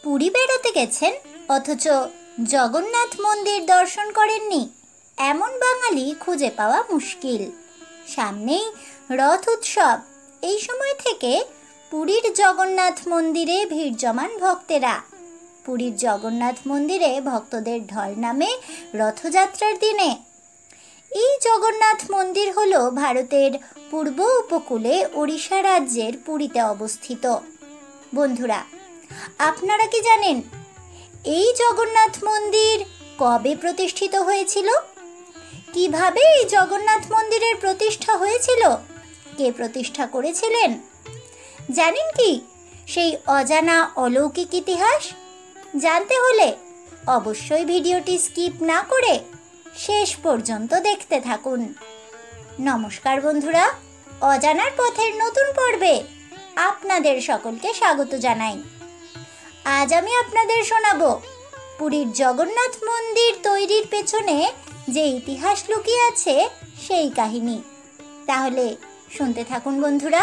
পুরী বেড়াতে গেছেন অথচ জগন্নাথ মন্দির দর্শন করেননি এমন বাঙালি খুঁজে পাওয়া মুশকিল। সামনেই রথ উৎসব। এই সময় থেকে পুরীর জগন্নাথ মন্দিরে ভিড় জমান ভক্তেরা। পুরীর জগন্নাথ মন্দিরে ভক্তদের ঢল নামে রথযাত্রার দিনে। এই জগন্নাথ মন্দির হল ভারতের পূর্ব উপকূলে ওড়িশা রাজ্যের পুরীতে অবস্থিত। বন্ধুরা, আপনারা কি জানেন এই জগন্নাথ মন্দির কবে প্রতিষ্ঠিত হয়েছিল? কিভাবে এই জগন্নাথ মন্দিরের প্রতিষ্ঠা হয়েছিল? কে প্রতিষ্ঠা করেছিলেন? জানেন কি সেই অজানা অলৌকিক ইতিহাস? জানতে হলে অবশ্যই ভিডিওটি স্কিপ না করে শেষ পর্যন্ত দেখতে থাকুন। নমস্কার বন্ধুরা, অজানার পথের নতুন পর্বে আপনাদের সকলকে স্বাগত জানাই। আজ আমি আপনাদের শোনাবো পুরীর জগন্নাথ মন্দির তৈরির পেছনে যে ইতিহাস লুকিয়ে আছে সেই কাহিনী। তাহলে শুনতে থাকুন বন্ধুরা।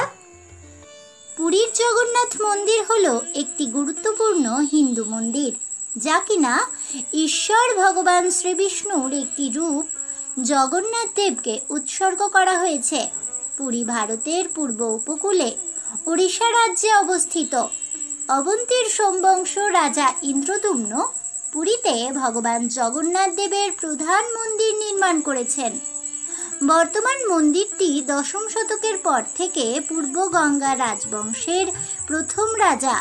পুরীর জগন্নাথ মন্দির হলো একটি গুরুত্বপূর্ণ হিন্দু মন্দির, যা কিনা ঈশ্বর ভগবান শ্রীবিষ্ণুর একটি রূপ জগন্নাথ দেবকে উৎসর্গ করা হয়েছে। পুরী ভারতের পূর্ব উপকূলে ওড়িশা রাজ্যে অবস্থিত। অবন্তীর সোমবংশ রাজা ইন্দ্রদ্যুম্ন পুরীতে ভগবান জগন্নাথ দেবের প্রধান মন্দির নির্মাণ করেছেন। বর্তমান মন্দিরটি দশম শতকের পর থেকে পূর্ব গঙ্গা রাজবংশের প্রথম রাজা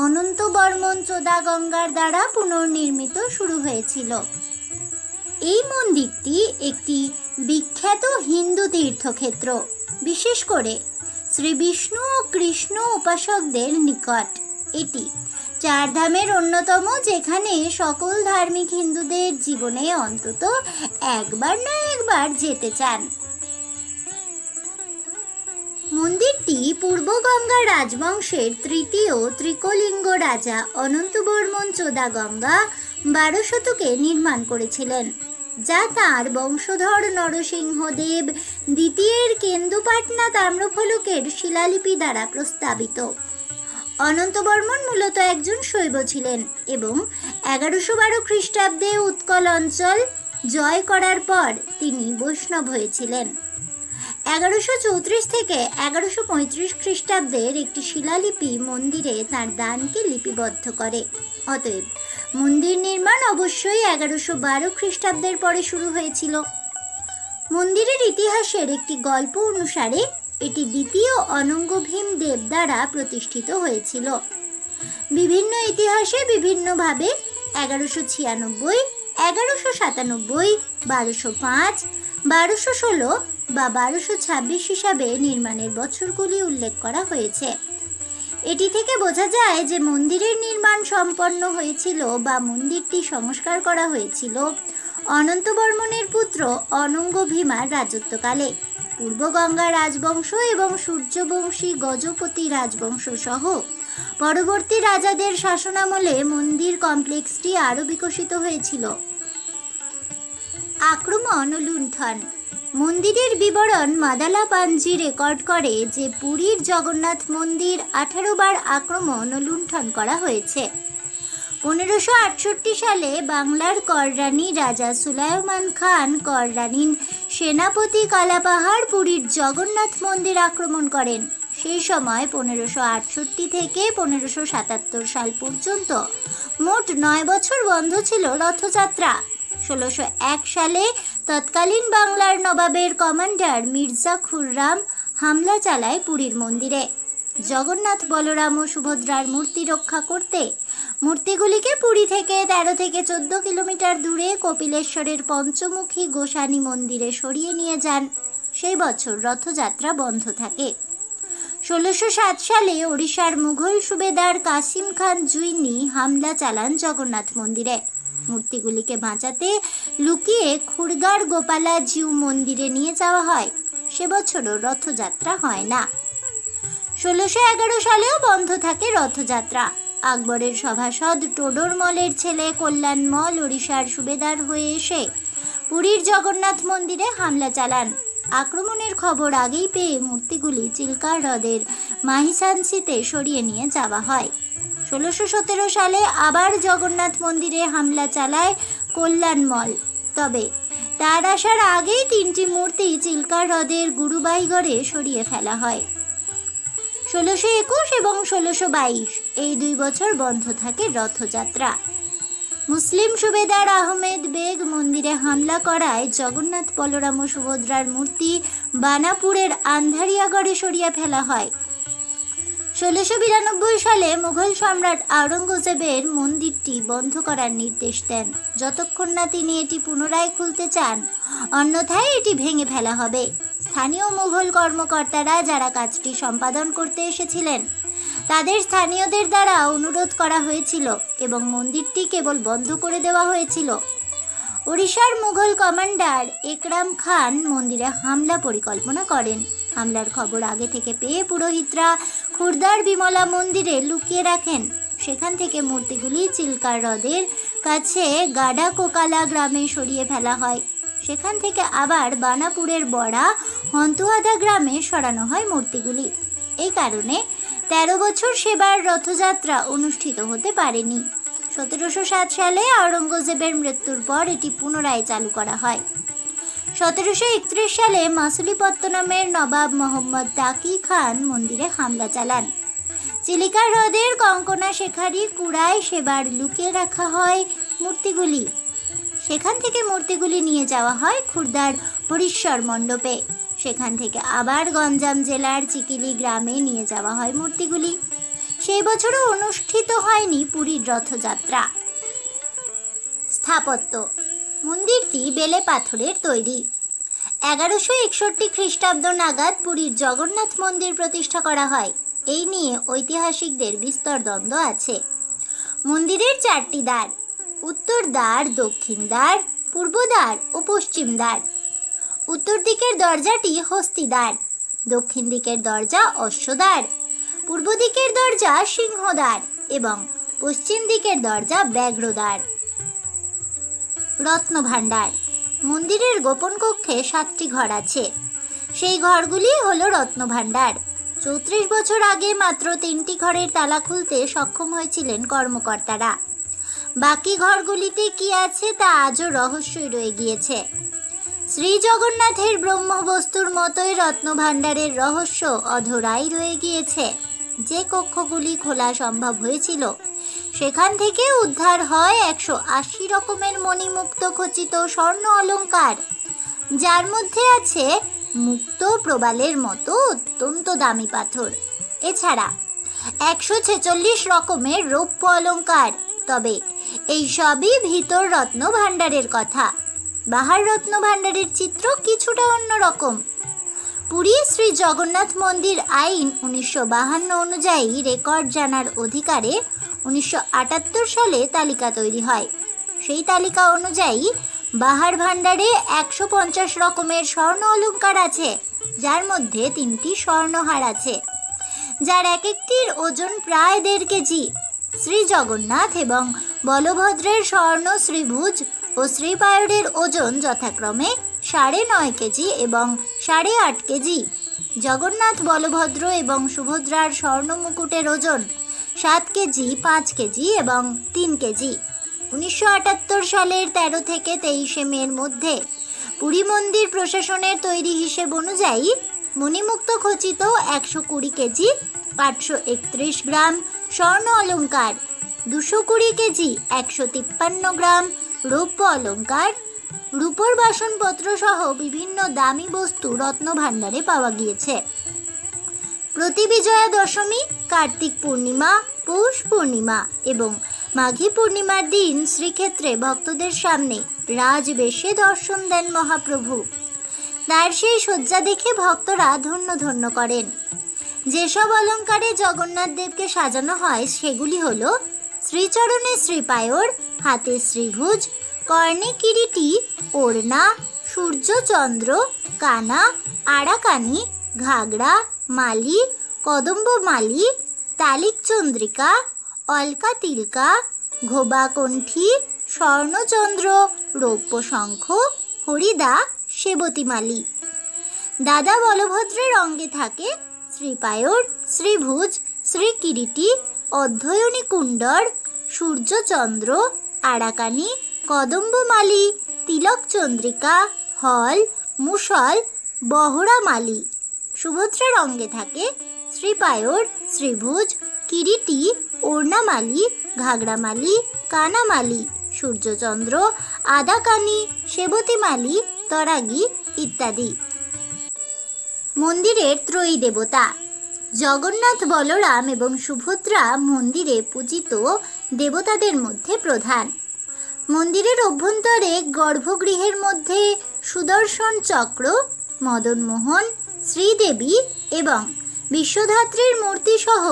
অনন্তবর্মন চোদাগঙ্গার দ্বারা পুনর্নির্মিত শুরু হয়েছিল। এই মন্দিরটি একটি বিখ্যাত হিন্দু তীর্থক্ষেত্র, বিশেষ করে শ্রী বিষ্ণু ও কৃষ্ণ উপাসকদের নিকট। এটি চার ধামের অন্যতম, যেখানে সকল ধার্মিক হিন্দুদের জীবনে অন্তত একবার না একবার যেতে চান। মন্দিরটি পূর্ব গঙ্গা রাজবংশের তৃতীয় ত্রিকলিঙ্গ রাজা অনন্তবর্মন চোদাগঙ্গা 12 শতকে নির্মাণ করেছিলেন, যা তাঁর বংশধর নরসিংহদেব দ্বিতীয়ের কেন্দুপাটনা তাম্রফলকের শিলালিপি দ্বারা প্রস্তাবিত। অনন্তবর্মন মূলত একজন শৈব ছিলেন এবং 1112 খ্রিস্টাব্দে উৎকল অঞ্চল জয় করার পর তিনি বৈষ্ণব হয়েছিলেন। 1134 থেকে 1135 খ্রিস্টাব্দের একটি শিলালিপি মন্দিরে তাঁর দানকে লিপিবদ্ধ করে। অতএব মন্দির নির্মাণ অবশ্যই 1112 খ্রিস্টাব্দের পরে শুরু হয়েছিল। মন্দিরের ইতিহাসের একটি গল্প অনুসারে এটি দ্বিতীয় অনঙ্গ ভীম দেব দ্বারা প্রতিষ্ঠিত হয়েছিল। বিভিন্ন ইতিহাসে বিভিন্নভাবে 1196, 1197, 1205, 1216 বা 1226 হিসাবে নির্মাণের বছরগুলি উল্লেখ করা হয়েছে। এটি থেকে বোঝা যায় যে মন্দিরের নির্মাণ সম্পন্ন হয়েছিল বা মন্দিরটি সংস্কার করা হয়েছিল অনন্তবর্মনের পুত্র অনঙ্গ ভীমার রাজত্বকালে। পূর্ব গঙ্গা রাজবংশ এবং সূর্যবংশী গজপতি রাজবংশ সহ পরবর্তী রাজাদের শাসনামলে মন্দির কমপ্লেক্সটি আরও বিকশিত হয়েছিল। আক্রমণ ও লুণ্ঠন। মন্দিরের বিবরণ মাদালা পাঞ্জি রেকর্ড করে যে পুরীর জগন্নাথ মন্দির 18 বার আক্রমণ ও লুণ্ঠন করা হয়েছে। 1568 সালে বাংলার কররানী রাজা সুলাইমান খান কররানীর সেনাপতি কালাপাহাড় পুরীর জগন্নাথ মন্দির আক্রমণ করেন। সেই সময় 1568 থেকে 1577 সাল পর্যন্ত মোট 9 বছর বন্ধ ছিল রথযাত্রা। 1601 সালে তৎকালীন বাংলার নবাবের কমান্ডার মির্জা খুররাম হামলা চালায় পুরীর মন্দিরে। জগন্নাথ, বলরাম ও সুভদ্রার মূর্তি রক্ষা করতে মূর্তিগুলিকে পুরী থেকে 13 থেকে 14 কিলোমিটার দূরে কপিলেশ্বরের পঞ্চমুখী গোসানী মন্দিরে সরিয়ে নিয়ে যান। সেই বছর রথযাত্রা বন্ধ থাকে। 1607 সালে ওড়িশার মুঘল সুবেদার কাসিম খান জুইনি হামলা চালান জগন্নাথ মন্দিরে। মূর্তিগুলিকে বাঁচাতে লুকিয়ে খুরগার গোপালা জিউ মন্দিরে নিয়ে যাওয়া হয়। সে বছরও রথযাত্রা হয় না। 1611 সালেও বন্ধ থাকে রথযাত্রা। আকবরের সভাসদ টোডরমলের ছেলে কল্যাণমল ওড়িশার সুবেদার হয়ে এসে পুরীর জগন্নাথ মন্দিরে হামলা চালান। আক্রমণের খবর আগেই পেয়ে মূর্তিগুলি চিল্কা হ্রদের মাহিসানসিতে সরিয়ে নিয়ে যাওয়া হয়। 1617 সালে আবার জগন্নাথ মন্দিরে হামলা চালায় কল্যাণমল। তবে তার আসার আগেই 3টি মূর্তি চিল্কা হ্রদের গুরুবাইগড়ে সরিয়ে ফেলা হয়। 1621 এবং 1622 এই 2 বছর বন্ধ থাকে রথযাত্রা। মুসলিম সুবেদার আহমেদ বেগ মন্দিরে হামলা করায় জগন্নাথ, বলরাম ও সুভদ্রার মূর্তি বানাপুরের আন্ধারিয়াগড়ে সরিয়ে ফেলা হয়। 1692 সালে মুঘল সম্রাট আওরঙ্গজেবের মন্দিরটি বন্ধ করার নির্দেশ দেন, যতক্ষণ না তিনি এটি পুনরায় খুলতে চান, অন্যথায় এটি ভেঙে ফেলা হবে। স্থানীয় মুঘল কর্মকর্তারা যারা কাজটি সম্পাদন করতে এসেছিলেন তাদের স্থানীয়দের দ্বারা অনুরোধ করা হয়েছিল এবং মন্দিরটি কেবল বন্ধ করে দেওয়া হয়েছিল। ওড়িশার মুঘল কমান্ডার একরাম খান মন্দিরে হামলা পরিকল্পনা করেন। হামলার খবর আগে থেকে পেয়ে পুরোহিতরা খুরদার বিমলা মন্দিরে লুকিয়ে রাখেন। সেখান থেকে মূর্তিগুলি চিল্কা হ্রদের কাছে গাডা কোকালা গ্রামে সরিয়ে ফেলা হয়। সেখান থেকে আবার বানাপুরের বড়া হন্তুয়াদা গ্রামে সরানো হয় মূর্তিগুলি। এই কারণে 13 বছর সেবার রথযাত্রা অনুষ্ঠিত হতে পারেনি। 1707 সালে আওরঙ্গজেবের মৃত্যুর পর এটি পুনরায় চালু করা হয়। 1731 সালে মাসুলিপত্তনমের নবাব মোহাম্মদ তাকি খান মন্দিরে হামলা চালান। চিলিকা হ্রদের কঙ্কনা শেখারি কুড়ায় সেবার লুকিয়ে রাখা হয় মূর্তিগুলি। সেখান থেকে মূর্তিগুলি নিয়ে যাওয়া হয় খুরদার হরিশ্বর মণ্ডপে। সেখান থেকে আবার গঞ্জাম জেলার চিকিলি গ্রামে নিয়ে যাওয়া হয় মূর্তিগুলি। সেই বছরও অনুষ্ঠিত হয়নি পুরীর রথযাত্রা। স্থাপত্য: মন্দিরটি বেলে পাথরের তৈরি। 1161 খ্রিস্টাব্দ নাগাদ পুরীর জগন্নাথ মন্দির প্রতিষ্ঠা করা হয়। এই নিয়ে ঐতিহাসিকদের বিস্তর দ্বন্দ্ব আছে। মন্দিরের 4টি দ্বার: উত্তর দ্বার, দক্ষিণ দ্বার, পূর্ব দ্বার ও পশ্চিম দ্বার। উত্তর দিকের দরজাটি হস্তিদ্বার, দক্ষিণ দিকের দরজা অশ্বদ্বার, পূর্ব দিকের দরজা সিংহদ্বার এবং পশ্চিম দিকের দরজা ব্যাঘ্রদ্বার। রত্নভাণ্ডার: মন্দিরের গোপন কক্ষে 7টি ঘর আছে। সেই ঘরগুলি হলো রত্নভাণ্ডার। 34 বছর আগে মাত্র 3টি ঘরের তালা খুলতে সক্ষম হয়েছিলেন কর্মকর্তারা। বাকি ঘরগুলিতে কি আছে তা আজও রহস্যই রয়ে গিয়েছে। শ্রী জগন্নাথের ব্রহ্মবস্তুর মতোই রত্নভাণ্ডারের রহস্য অধরাই রয়ে গিয়েছে। যে কক্ষগুলি খোলা সম্ভব হয়েছিল সেখান থেকে উদ্ধার হয় 180 রকমের মণিমুক্ত খচিত স্বর্ণ অলংকার, যার মধ্যে আছে মুক্ত প্রবালের মতো অত্যন্ত দামি পাথর। এছাড়া 146 রকমের রৌপ্য অলংকার। তবে এই সবই ভিতর রত্নভাণ্ডারের কথা। বাহার রত্নভাণ্ডারের চিত্র কিছুটা অন্যরকম। পুরী শ্রী জগন্নাথ মন্দির আইন 1952 অনুযায়ী রেকর্ড জানার অধিকারে 1978 সালে তালিকা তৈরি হয়। সেই তালিকা অনুযায়ী বাহার ভাণ্ডারে 150 রকমের স্বর্ণ অলংকার আছে, যার মধ্যে 3টি স্বর্ণহার আছে, যার এক একটির ওজন প্রায় 1.5 কেজি। শ্রী জগন্নাথ এবং বলভদ্রের স্বর্ণ শ্রীভুজ ও শ্রীপায়রের ওজন যথাক্রমে 9.5 কেজি এবং 8.5 কেজি। জগন্নাথ, বলভদ্র এবং সুভদ্রার স্বর্ণ মুকুটের ওজন 7 কেজি, 5 কেজি এবং 3 কেজি। 1978 সালের 13 থেকে 23 মের মধ্যে পুরী মন্দির প্রশাসনের তৈরি হিসেব অনুযায়ী মণিমুক্ত খচিত 120 কেজি 831 গ্রাম স্বর্ণ অলংকার, 220 কেজি 153 গ্রাম রৌপ্য অলংকার, রূপোর বাসনপত্র সহ বিভিন্ন দামি বস্তু রত্নভাণ্ডারে পাওয়া গিয়েছে। প্রতি বিজয়া দশমী, কার্তিক পূর্ণিমা, পৌষ পূর্ণিমা এবং মাঘী পূর্ণিমার দিন শ্রীক্ষেত্রে ভক্তদের সামনে রাজবেশে দর্শন দেন মহাপ্রভু। তার সেই শয্যা দেখে ভক্তরা ধন্য ধন্য করেন। যেসব অলঙ্কারে জগন্নাথ দেবকে সাজানো হয় সেগুলি হলো শ্রীচরণে শ্রীপায়র, হাতে শ্রীভুজ, কর্ণে কিরীটি, ওড়না, সূর্যচন্দ্র, কানা, আড়াকানি, ঘাগড়া, মালি, কদম্ব মালি, তালিক চন্দ্রিকা, অলকা তিলকা, ঘোবা কণ্ঠী, স্বর্ণচন্দ্র, রৌপ্য শঙ্খ, হরিদা, সেবতী মালি। দাদা বলভদ্রের অঙ্গে থাকে শ্রীপায়র, শ্রীভুজ, শ্রীকিরীটি, অধ্যয়নী কুণ্ডর, সূর্যচন্দ্র, আরাকানি, কদম্বমালী, তিলক চন্দ্রিকা, হল, মুসল, বহরামালী। সুভদ্রার অঙ্গে থাকে শ্রীপায়র, শ্রীভুজ, কিরিটি, ওড়নামালী, ঘাগরামালী, কানামালী, সূর্যচন্দ্র, আদাকানি, সেবতীমালী, তরাগী ইত্যাদি। মন্দিরের ত্রয়ী দেবতা। জগন্নাথ, বলরাম এবং সুভদ্রা মন্দিরে পূজিত দেবতাদের মধ্যে প্রধান। মন্দিরের অভ্যন্তরে গর্ভগৃহের মধ্যে সুদর্শন চক্র, মদনমোহন, শ্রীদেবী এবং বিশ্বধাত্রীর মূর্তি সহ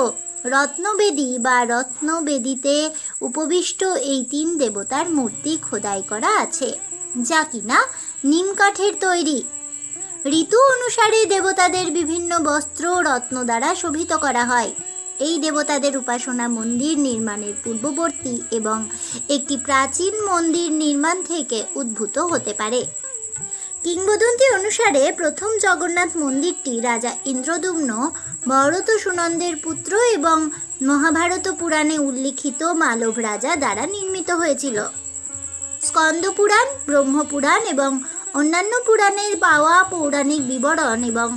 রত্নবেদী বা রত্নবেদীতে উপবিষ্ট এই 3 দেবতার মূর্তি খোদাই করা আছে, যা কিনা নিম কাঠের তৈরি। ঋতু অনুসারে দেবতাদের বিভিন্ন বস্ত্র রত্ন দ্বারা শোভিত করা হয়। এই দেবতাদের উপাসনা মন্দির নির্মাণের পূর্ববর্তী এবং একটি প্রাচীন মন্দির নির্মাণ থেকে উদ্ভূত হতে পারে। কিংবদন্তি অনুসারে প্রথম জগন্নাথ মন্দিরটি রাজা ইন্দ্রদ্যুম্ন ভরত সুনন্দের পুত্র এবং মহাভারত পুরাণে উল্লিখিত মালব রাজা দ্বারা নির্মিত হয়েছিল। স্কন্দ পুরাণ, ব্রহ্মপুরাণ এবং অন্যান্য পুরাণের পাওয়া পৌরাণিক বিবরণ এবং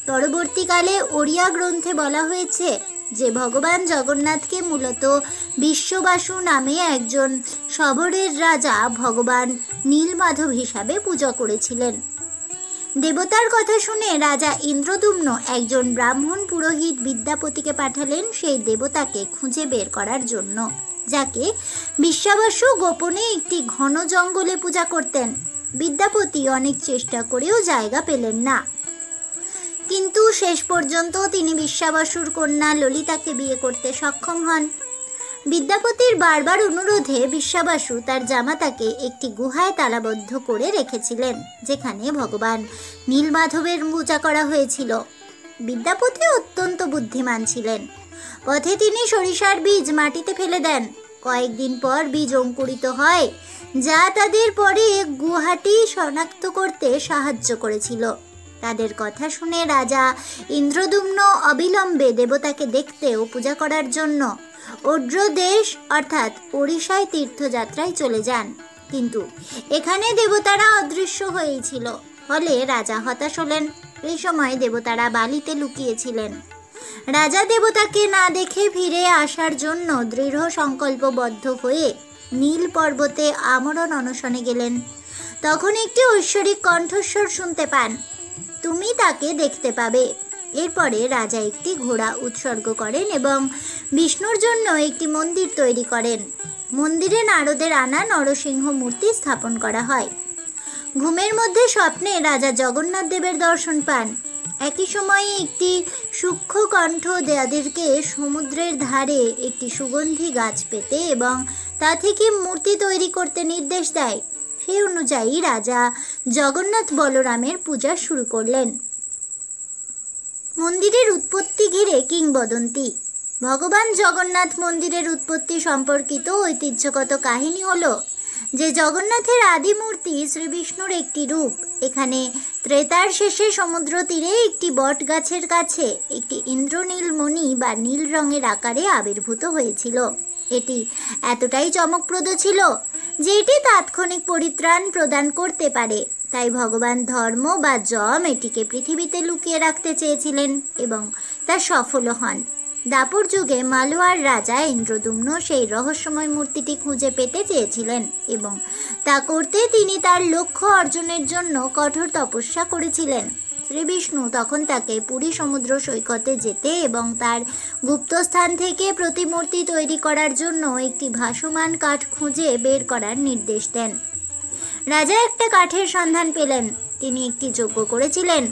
পরবর্তীকালে ওড়িয়া গ্রন্থে বলা হয়েছে যে ভগবান জগন্নাথকে মূলত বিশ্ববাসু নামে একজন শবরের রাজা ভগবান নীলমাধব হিসাবে পূজা করেছিলেন। দেবতার কথা শুনে রাজা ইন্দ্রদ্যুম্ন একজন ব্রাহ্মণ পুরোহিত বিদ্যাপতিকে পাঠালেন সেই দেবতাকে খুঁজে বের করার জন্য, যাকে বিশ্বাবাসু গোপনে একটি ঘন জঙ্গলে পূজা করতেন। বিদ্যাপতি অনেক চেষ্টা করেও জায়গা পেলেন না, কিন্তু শেষ পর্যন্ত তিনি বিশ্বাবাসুর কন্যা ললিতাকে বিয়ে করতে সক্ষম হন। বিদ্যাপতির বারবার অনুরোধে বিশ্বাবাসু তার জামাতাকে একটি গুহায় তালাবদ্ধ করে রেখেছিলেন, যেখানে ভগবান নীলমাধবের পূজা করা হয়েছিল। বিদ্যাপতি অত্যন্ত বুদ্ধিমান ছিলেন। পথে তিনি সরিষার বীজ মাটিতে ফেলে দেন। কয়েকদিন পর বীজ অঙ্কুরিত হয়, যা তাদের পরে গুহাটি শনাক্ত করতে সাহায্য করেছিল। তাদের কথা শুনে রাজা ইন্দ্রদ্যুম্ন অবিলম্বে দেবতাকে দেখতে ও পূজা করার জন্য ওড্রদেশ অর্থাৎ ওড়িশায় তীর্থযাত্রায় চলে যান, কিন্তু এখানে দেবতারা অদৃশ্য হয়েছিল। ফলে রাজা হতাশ হলেন। এই সময় দেবতারা বালিতে লুকিয়েছিলেন। রাজা দেবতাকে না দেখে ফিরে আসার জন্য দৃঢ় সংকল্পবদ্ধ হয়ে নীল পর্বতে আমরণ অনশনে গেলেন। তখন একটি ঐশ্বরিক কণ্ঠস্বর শুনতে পান, তুমি তাকে দেখতে পাবে। এরপরে রাজা একটি ঘোড়া উৎসর্গ করেন এবং বিষ্ণুর জন্য একটি মন্দির তৈরি করেন। মন্দিরে নারদের আনা নরসিংহ মূর্তি স্থাপন করা হয়। ঘুমের মধ্যে স্বপ্নে রাজা জগন্নাথ দেবের দর্শন পান। একই সময়ে একটি সূক্ষ্ম কণ্ঠ তাদেরকে সমুদ্রের ধারে একটি সুগন্ধি গাছ পেতে এবং তা থেকে মূর্তি তৈরি করতে নির্দেশ দেয়। সেই অনুযায়ী রাজা জগন্নাথ বলরামের পূজা শুরু করলেন। মন্দিরের উৎপত্তি ঘিরে কিংবদন্তি। ভগবান জগন্নাথ মন্দিরের উৎপত্তি সম্পর্কিত ঐতিহ্যগত কাহিনী হলো যে জগন্নাথের আদি মূর্তি শ্রীবিষ্ণুর একটি রূপ। এখানে ত্রেতার শেষে সমুদ্র তীরে একটি বট গাছের কাছে একটি ইন্দ্রনীল মণি বা নীল রঙের আকারে আবির্ভূত হয়েছিল। এটি এতটাই চমকপ্রদ ছিল যে এটি তাৎক্ষণিক পরিত্রাণ প্রদান করতে পারে। তাই ভগবান ধর্ম বা যম এটিকে পৃথিবীতে লুকিয়ে রাখতে চেয়েছিলেন এবং তা সফল হন। দাপর যুগে মালওয়ার রাজা ইন্দ্রদ্যুম্ন সেই রহস্যময় মূর্তিটি খুঁজে পেতে চেয়েছিলেন এবং তা করতে তিনি তার লক্ষ্য অর্জনের জন্য কঠোর তপস্যা করেছিলেন। শ্রীবিষ্ণু তখন তাকে পুরী সমুদ্র সৈকতে যেতে এবং তার গুপ্তস্থান থেকে প্রতিমূর্তি তৈরি করার জন্য একটি ভাসমান কাঠ খুঁজে বের করার নির্দেশ দেন। রাজা একটা কাঠের সন্ধান পেলেন। তিনি একটি যজ্ঞ করেছিলেন,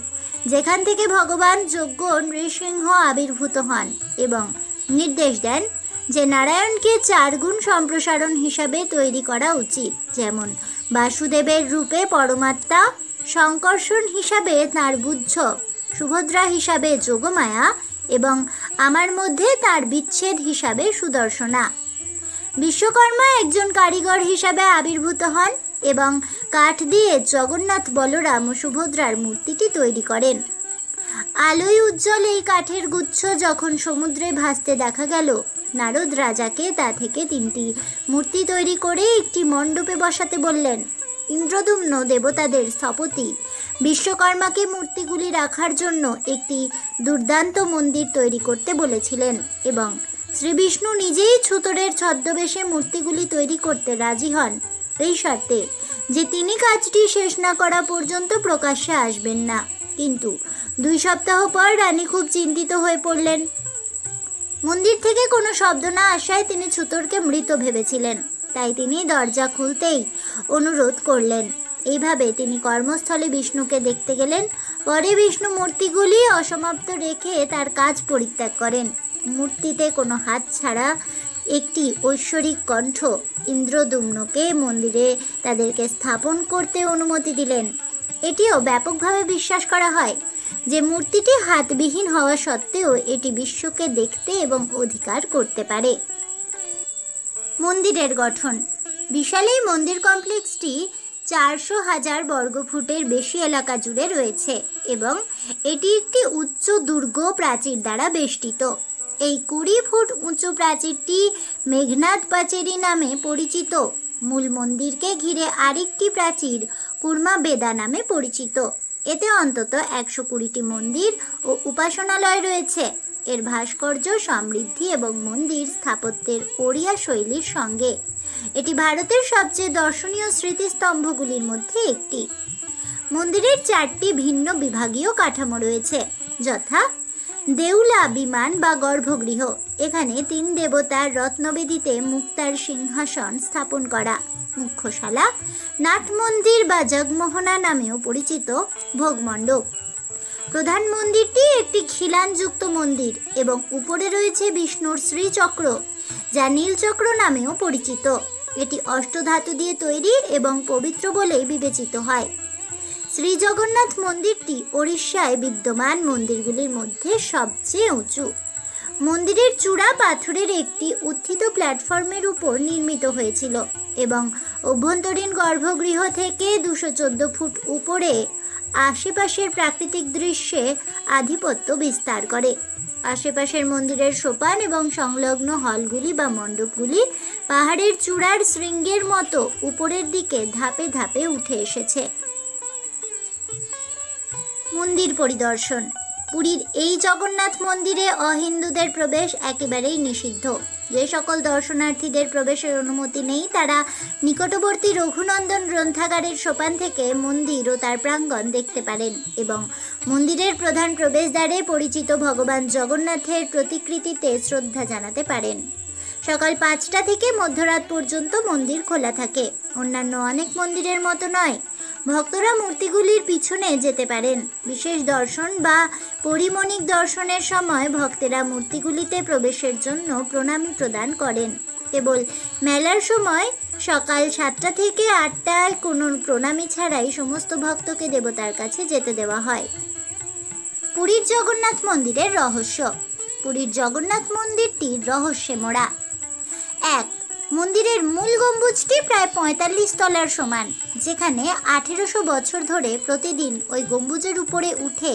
যেখান থেকে ভগবান যজ্ঞ নৃসিংহ আবির্ভূত হন এবং নির্দেশ দেন যে নারায়ণকে 4 গুণ সম্প্রসারণ হিসাবে তৈরি করা উচিত, যেমন বাসুদেবের রূপে পরমাত্মা, সংকর্ষণ হিসাবে তার বুদ্ধ, সুভদ্রা হিসাবে যোগমায়া এবং আমার মধ্যে তার বিচ্ছেদ হিসাবে সুদর্শনা। বিশ্বকর্মা একজন কারিগর হিসাবে আবির্ভূত হন এবং কাঠ দিয়ে জগন্নাথ, বলরাম ও সুভদ্রার মূর্তিটি তৈরি করেন। আলোয় উজ্জ্বল এই কাঠের গুচ্ছ যখন সমুদ্রে ভাসতে দেখা গেল, নারদ রাজাকে তা থেকে 3টি মূর্তি তৈরি করে একটি মণ্ডপে বসাতে বললেন। ইন্দ্রদুম্ন দেবতাদের স্থপতি বিশ্বকর্মাকে মূর্তিগুলি রাখার জন্য একটি দুর্দান্ত মন্দির তৈরি করতে বলেছিলেন এবং শ্রী বিষ্ণু নিজেই ছুতরের ছদ্মবেশে মূর্তিগুলি তৈরি করতে রাজি হন, এই শর্তে যে তিনি কাজটি শেষ না করা পর্যন্ত প্রকাশ্যে আসবেন না। কিন্তু 2 সপ্তাহ পর রানী খুব চিন্তিত হয়ে পড়লেন। মন্দির থেকে কোনো শব্দ না আসায় তিনি ছুতরকে মৃত ভেবেছিলেন, তাই তিনি দরজা খুলতেই অনুরোধ করলেন। এইভাবে তিনি কর্মস্থলে বিষ্ণুকে দেখতে গেলেন। পরে বিষ্ণু মূর্তিগুলি অসমাপ্ত রেখে তার কাজ পরিত্যাগ করেন। মূর্তিতে কোনো হাত ছাড়া একটি ঐশ্বরিক কণ্ঠ ইন্দ্রদুম্নকে মন্দিরে তাদেরকে স্থাপন করতে অনুমতি দিলেন। এটিও ব্যাপকভাবে বিশ্বাস করা হয় যে মূর্তিটি হাতবিহীন হওয়া সত্ত্বেও এটি বিশ্বকে দেখতে এবং অধিকার করতে পারে। মন্দিরের গঠন। বিশাল এই মন্দির কমপ্লেক্সটি 400,000 বর্গফুটের বেশি এলাকা জুড়ে রয়েছে এবং এটি একটি উচ্চ দুর্গ প্রাচীর দ্বারা বেষ্টিত। এই 20 ফুট উঁচু প্রাচীরটি মেঘনাদ পাচেরি নামে পরিচিত। মূল মন্দিরকে ঘিরে আরেকটি প্রাচীর কুর্মা বেদা নামে পরিচিত। এতে অন্তত 120টি মন্দির ও উপাসনালয় রয়েছে। এর ভাস্কর্য সমৃদ্ধি এবং মন্দির স্থাপত্যের ওড়িয়া শৈলীর সঙ্গে এটি ভারতের সবচেয়ে দর্শনীয় স্মৃতিস্তম্ভগুলির মধ্যে একটি। মন্দিরের 4টি ভিন্ন বিভাগীয় কাঠামো রয়েছে, যথা দেউলা বিমান বা গর্ভগৃহ। এখানে 3 দেবতার রত্নবেদিতে মুক্তার সিংহাসন স্থাপন করা। মুখ্যশালা, নাট মন্দির বা জগমোহনা নামেও পরিচিত ভোগমণ্ডপ। প্রধান মন্দিরটি একটি খিলানযুক্ত মন্দির এবং উপরে রয়েছে বিষ্ণুর শ্রীচক্র, যা নীলচক্র নামেও পরিচিত। এটি অষ্টধাতু দিয়ে তৈরি এবং পবিত্র বলেই বিবেচিত হয়। শ্রী জগন্নাথ মন্দিরটি ওড়িশায় বিদ্যমান মন্দিরগুলির মধ্যে সবচেয়ে উঁচু। মন্দিরের চূড়া পাথরের একটি উত্থিত প্ল্যাটফর্মের উপর নির্মিত হয়েছিল এবং অভ্যন্তরীণ গর্ভগৃহ থেকে 214 ফুট উপরে আশেপাশের প্রাকৃতিক দৃশ্যে আধিপত্য বিস্তার করে। আশেপাশের মন্দিরের সোপান এবং সংলগ্ন হলগুলি বা মণ্ডপগুলি পাহাড়ের চূড়ার শৃঙ্গের মতো উপরের দিকে ধাপে ধাপে উঠে এসেছে। মন্দির পরিদর্শন। পুরীর এই জগন্নাথ মন্দিরে অহিন্দুদের প্রবেশ একেবারেই নিষিদ্ধ। যে সকল দর্শনার্থীদের প্রবেশের অনুমতি নেই তারা নিকটবর্তী রঘুনন্দন গ্রন্থাগারের সোপান থেকে মন্দির ও তার প্রাঙ্গণ দেখতে পারেন এবং মন্দিরের প্রধান প্রবেশদ্বারে পরিচিত ভগবান জগন্নাথের প্রতিকৃতিতে শ্রদ্ধা জানাতে পারেন। সকাল 5টা থেকে মধ্যরাত পর্যন্ত মন্দির খোলা থাকে। অন্যান্য অনেক মন্দিরের মতো নয়। ভক্তরা মূর্তিগুলির পিছনে যেতে পারেন। বিশেষ দর্শন বা পরিমণিক দর্শনের সময় ভক্তেরা মূর্তিগুলিতে প্রবেশের জন্য প্রণামী প্রদান করেন। কেবল মেলার সময় সকাল 7টা থেকে 8টায় কোনো প্রণামী ছাড়াই সমস্ত ভক্তকে দেবতার কাছে যেতে দেওয়া হয়। পুরীর জগন্নাথ মন্দিরের রহস্য। পুরীর জগন্নাথ মন্দিরটি রহস্যে মোড়া। 1. মন্দিরের মূল গম্বুজটি প্রায় 45 তলার সমান, যেখানে 1800 বছর ধরে প্রতিদিন ওই গম্বুজের উপরে উঠে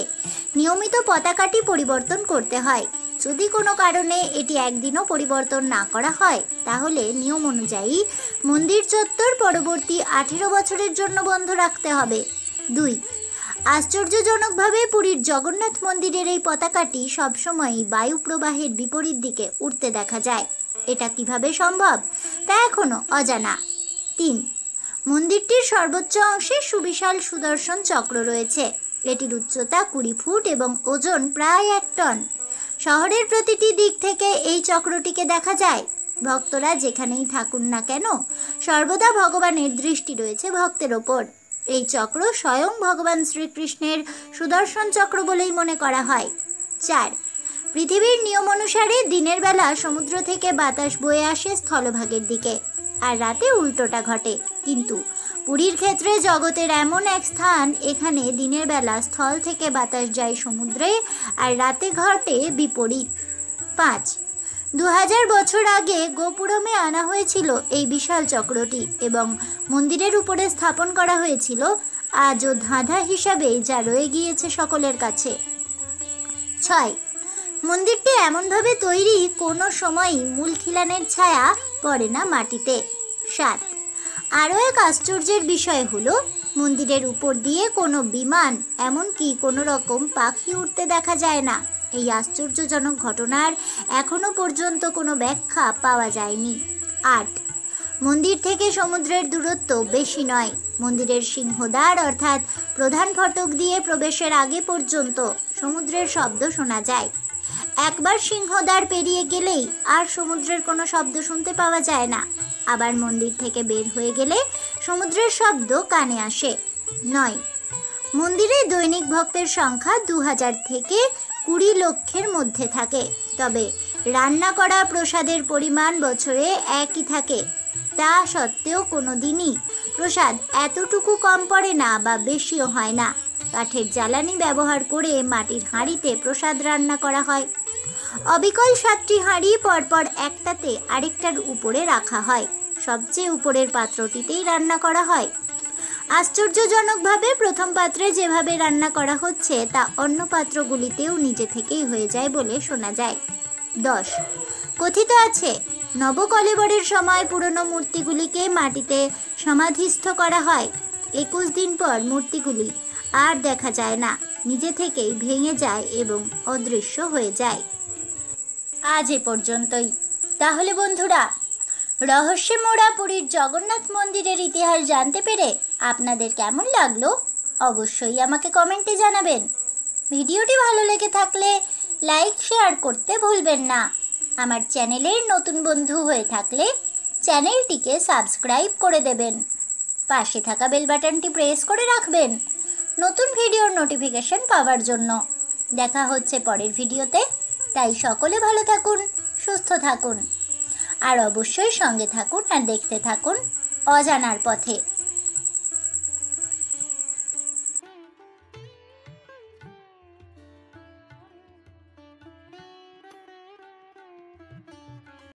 নিয়মিত পতাকাটি পরিবর্তন করতে হয়। যদি কোনো কারণে এটি একদিনও পরিবর্তন না করা হয় তাহলে নিয়ম অনুযায়ী মন্দির চত্বর পরবর্তী 18 বছরের জন্য বন্ধ রাখতে হবে। 2. আশ্চর্যজনকভাবে পুরীর জগন্নাথ মন্দিরের এই পতাকাটি সবসময়ই বায়ু প্রবাহের বিপরীত দিকে উঠতে দেখা যায়। এটা কিভাবে সম্ভব তা এখনো অজানা। 3. মন্দিরটির সর্বোচ্চ অংশে সুবিশাল সুদর্শন চক্র রয়েছে। এটির উচ্চতা 20 ফুট এবং ওজন প্রায় 1 টন। শহরের প্রতিটি দিক থেকে এই চক্রটিকে দেখা যায়। ভক্তরা যেখানেই থাকুন না কেন সর্বদা ভগবানের দৃষ্টি রয়েছে ভক্তের ওপর। এই চক্র স্বয়ং ভগবান শ্রীকৃষ্ণের সুদর্শন চক্র বলেই মনে করা হয়। 4. পৃথিবীর নিয়ম অনুসারে দিনের বেলা সমুদ্র থেকে বাতাস বয়ে আসে স্থলভাগের দিকে আর রাতে উল্টোটা ঘটে, কিন্তু পুরীর ক্ষেত্রে জগতের এমন এক স্থান এখানে দিনের বেলা স্থল থেকে বাতাস যায় সমুদ্রে আর রাতে ঘটে বিপরীত। 5. 2000 বছর আগে গোপুরমে আনা হয়েছিল এই বিশাল চক্রটি এবং মন্দিরের উপরে স্থাপন করা হয়েছিল আজও ধাঁধা হিসাবে, যা রয়ে গিয়েছে সকলের কাছে। 6. মন্দিরটি এমনভাবে তৈরি কোনো সময়ই মূল খিলানের ছায়া পড়ে না মাটিতে। 7, আরও এক আশ্চর্যের বিষয় হলো মন্দিরের উপর দিয়ে কোনো বিমান এমনকি কোনো রকম পাখি উঠতে দেখা যায় না। এই আশ্চর্যজনক ঘটনার এখনো পর্যন্ত কোনো ব্যাখ্যা পাওয়া যায়নি। 8, মন্দির থেকে সমুদ্রের দূরত্ব বেশি নয়। মন্দিরের সিংহদ্বার অর্থাৎ প্রধান ফটক দিয়ে প্রবেশের আগে পর্যন্ত সমুদ্রের শব্দ শোনা যায়। একবার সিংহদ্বার পেরিয়ে গেলেই আর সমুদ্রের কোনো শব্দ শুনতে পাওয়া যায় না। আবার মন্দির থেকে বের হয়ে গেলে সমুদ্রের শব্দ কানে আসে। 9, মন্দিরে দৈনিক ভক্তের সংখ্যা 2000 থেকে 20 লক্ষের মধ্যে থাকে। তবে রান্না করা প্রসাদের পরিমাণ বছরে একই থাকে। তা সত্ত্বেও কোনো দিনই প্রসাদ এতটুকু কম পড়ে না বা বেশিও হয় না। কাঠের জ্বালানি ব্যবহার করে মাটির হাঁড়িতে প্রসাদ রান্না করা হয়। অবিকল 7টি হাঁড়ি পরপর একটাতে আরেকটার উপরে রাখা হয়। সবচেয়ে উপরের পাত্রটিতেই রান্না করা হয়। আশ্চর্যজনকভাবে প্রথম পাত্রে যেভাবে রান্না করা হচ্ছে তা অন্য পাত্রগুলিতেও নিজে থেকেই হয়ে যায় বলে শোনা যায়। 10, কথিত আছে নবকলেবরের সময় পুরনো মূর্তিগুলিকে মাটিতে সমাধিস্থ করা হয়। 21 দিন পর মূর্তিগুলি আর দেখা যায় না, নিজে থেকেই ভেঙে যায় এবং অদৃশ্য হয়ে যায়। আজ এ পর্যন্তই। তাহলে বন্ধুরা, রহস্যে মোড়া পুরীর জগন্নাথ মন্দিরের ইতিহাস জানতে পেরে আপনাদের কেমন লাগলো অবশ্যই আমাকে কমেন্টে জানাবেন। ভিডিওটি ভালো লেগে থাকলে লাইক শেয়ার করতে ভুলবেন না। আমার চ্যানেলের নতুন বন্ধু হয়ে থাকলে চ্যানেলটিকে সাবস্ক্রাইব করে দেবেন। পাশে থাকা বেল বাটনটি প্রেস করে রাখবেন নতুন ভিডিওর নোটিফিকেশন পাওয়ার জন্য। দেখা হচ্ছে পরের ভিডিওতে। তাই সকলে ভালো থাকুন, সুস্থ থাকুন আর অবশ্যই সঙ্গে থাকুন আর দেখতে থাকুন অজানার পথে।